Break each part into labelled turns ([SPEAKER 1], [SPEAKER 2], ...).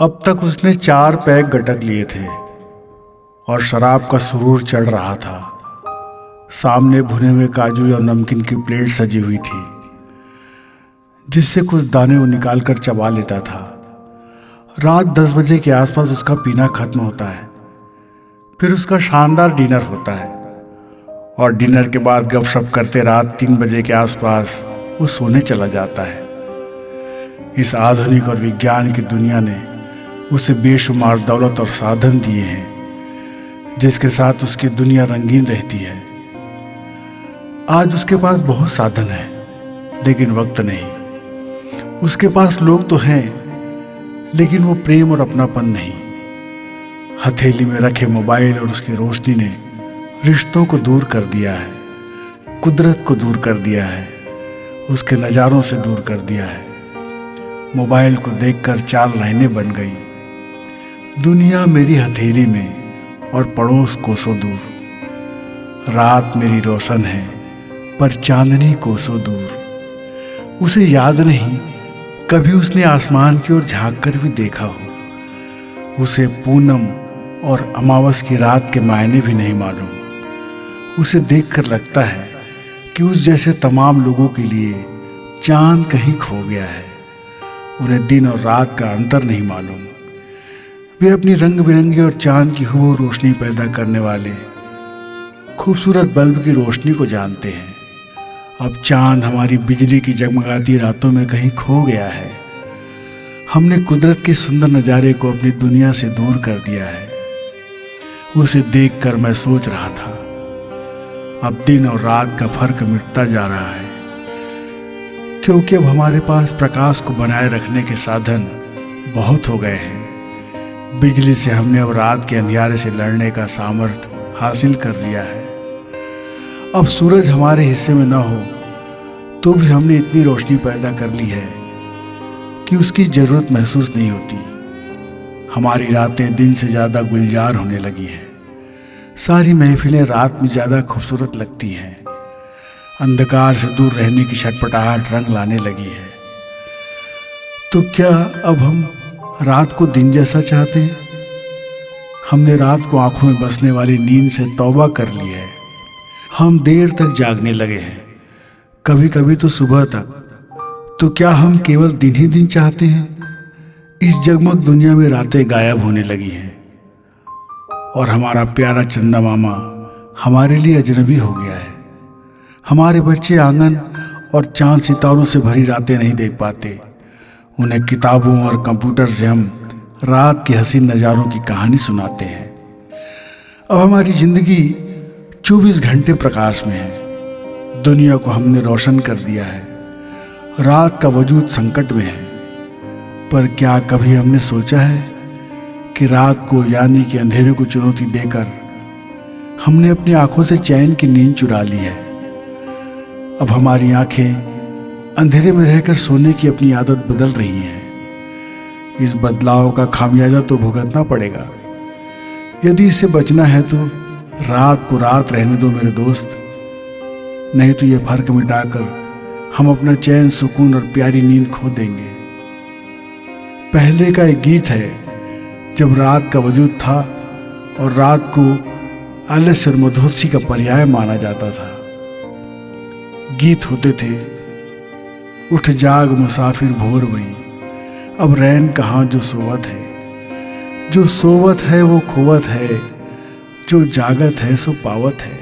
[SPEAKER 1] अब तक उसने 4 पैक गटक लिए थे और शराब का सुरूर चढ़ रहा था। सामने भुने हुए काजू और नमकीन की प्लेट सजी हुई थी, जिससे कुछ दाने वो निकाल कर चबा लेता था। रात 10 बजे के आसपास उसका पीना खत्म होता है। फिर उसका शानदार डिनर होता है और डिनर के बाद गपशप करते रात 3 बजे के आसपास वो सोने चला जाता है। इस आधुनिक और विज्ञान की दुनिया ने उसे बेशुमार दौलत और साधन दिए हैं, जिसके साथ उसकी दुनिया रंगीन रहती है। आज उसके पास बहुत साधन है, लेकिन वक्त नहीं। उसके पास लोग तो हैं, लेकिन वो प्रेम और अपनापन नहीं। हथेली में रखे मोबाइल और उसकी रोशनी ने रिश्तों को दूर कर दिया है, कुदरत को दूर कर दिया है, उसके नज़ारों से दूर कर दिया है। मोबाइल को देखकर 4 लाइनें बन गई। दुनिया मेरी हथेली में और पड़ोस कोसों दूर। रात मेरी रोशन है पर चांदनी कोसों दूर। उसे याद नहीं कभी उसने आसमान की ओर झांक कर भी देखा हो। उसे पूनम और अमावस की रात के मायने भी नहीं मालूम। उसे देखकर लगता है कि उस जैसे तमाम लोगों के लिए चांद कहीं खो गया है। उन्हें दिन और रात का अंतर नहीं मालूम। वे अपनी रंग बिरंगी और चांद की हूबहू रोशनी पैदा करने वाले खूबसूरत बल्ब की रोशनी को जानते हैं। अब चांद हमारी बिजली की जगमगाती रातों में कहीं खो गया है। हमने कुदरत के सुंदर नज़ारे को अपनी दुनिया से दूर कर दिया है। उसे देखकर मैं सोच रहा था, अब दिन और रात का फर्क मिटता जा रहा है, क्योंकि अब हमारे पास प्रकाश को बनाए रखने के साधन बहुत हो गए हैं। बिजली से हमने अब रात के अंधियारे से लड़ने का सामर्थ्य हासिल कर लिया है। अब सूरज हमारे हिस्से में न हो तो भी हमने इतनी रोशनी पैदा कर ली है कि उसकी ज़रूरत महसूस नहीं होती। हमारी रातें दिन से ज़्यादा गुलजार होने लगी हैं। सारी महफिलें रात में ज़्यादा खूबसूरत लगती हैं। अंधकार से दूर रहने की छटपटाहट रंग लाने लगी है। तो क्या अब हम रात को दिन जैसा चाहते हैं? हमने रात को आंखों में बसने वाली नींद से तौबा कर ली है। हम देर तक जागने लगे हैं, कभी कभी तो सुबह तक। तो क्या हम केवल दिन ही दिन चाहते हैं? इस जगमग दुनिया में रातें गायब होने लगी हैं और हमारा प्यारा चंदा मामा हमारे लिए अजनबी हो गया है। हमारे बच्चे आंगन और चांद सितारों से भरी रातें नहीं देख पाते। उन्हें किताबों और कंप्यूटर से हम रात के हसीन नज़ारों की कहानी सुनाते हैं। अब हमारी ज़िंदगी 24 घंटे प्रकाश में है। दुनिया को हमने रोशन कर दिया है। रात का वजूद संकट में है। पर क्या कभी हमने सोचा है कि रात को यानी कि अंधेरे को चुनौती देकर हमने अपनी आंखों से चैन की नींद चुरा ली है। अब हमारी आंखें अंधेरे में रहकर सोने की अपनी आदत बदल रही है। इस बदलाव का खामियाजा तो भुगतना पड़ेगा। यदि इससे बचना है तो रात को रात रहने दो मेरे दोस्त, नहीं तो ये फर्क मिटाकर हम अपना चैन, सुकून और प्यारी नींद खो देंगे। पहले का एक गीत है, जब रात का वजूद था और रात को आलस्य और मधोसी का पर्याय माना जाता था। गीत होते थे, उठ जाग मुसाफिर भोर भई, अब रैन कहाँ जो सोवत है। जो सोवत है वो खोवत है, जो जागत है सो पावत है।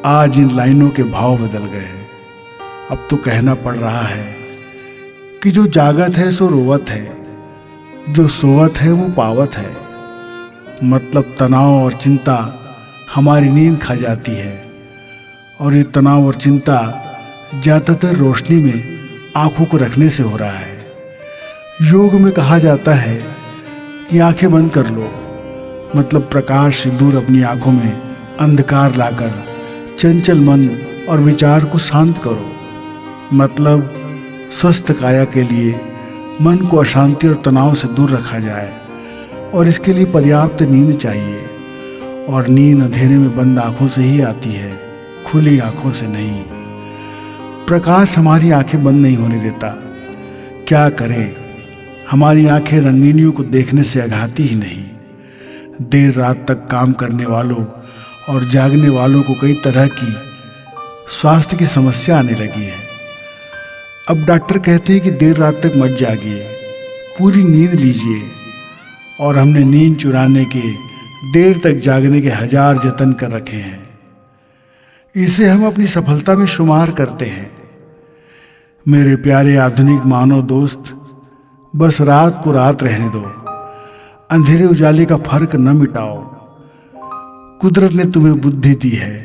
[SPEAKER 1] आज इन लाइनों के भाव बदल गए हैं। अब तो कहना पड़ रहा है कि जो जागत है सो रोवत है, जो सोवत है वो पावत है। मतलब तनाव और चिंता हमारी नींद खा जाती है और ये तनाव और चिंता ज़्यादातर रोशनी में आंखों को रखने से हो रहा है। योग में कहा जाता है कि आंखें बंद कर लो, मतलब प्रकाश से दूर अपनी आंखों में अंधकार लाकर चंचल मन और विचार को शांत करो। मतलब स्वस्थ काया के लिए मन को अशांति और तनाव से दूर रखा जाए और इसके लिए पर्याप्त नींद चाहिए। और नींद अंधेरे में बंद आंखों से ही आती है, खुली आंखों से नहीं। प्रकाश हमारी आंखें बंद नहीं होने देता। क्या करें, हमारी आंखें रंगीनियों को देखने से अघाती ही नहीं, देर रात तक काम करने वालों और जागने वालों को कई तरह की स्वास्थ्य की समस्या आने लगी है। अब डॉक्टर कहते हैं कि देर रात तक मत जागिए, पूरी नींद लीजिए, और हमने नींद चुराने के, देर तक जागने के हजार जतन कर रखे हैं। इसे हम अपनी सफलता में शुमार करते हैं। मेरे प्यारे आधुनिक मानव दोस्त, बस रात को रात रहने दो, अंधेरे उजाले का फर्क न मिटाओ। कुदरत ने तुम्हें बुद्धि दी है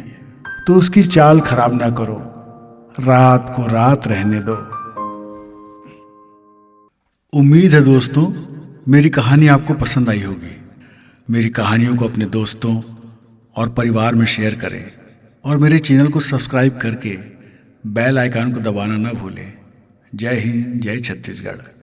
[SPEAKER 1] तो उसकी चाल खराब ना करो, रात को रात रहने दो। उम्मीद है दोस्तों, मेरी कहानी आपको पसंद आई होगी। मेरी कहानियों को अपने दोस्तों और परिवार में शेयर करें और मेरे चैनल को सब्सक्राइब करके बेल आइकन को दबाना ना भूलें। जय हिंद, जय छत्तीसगढ़।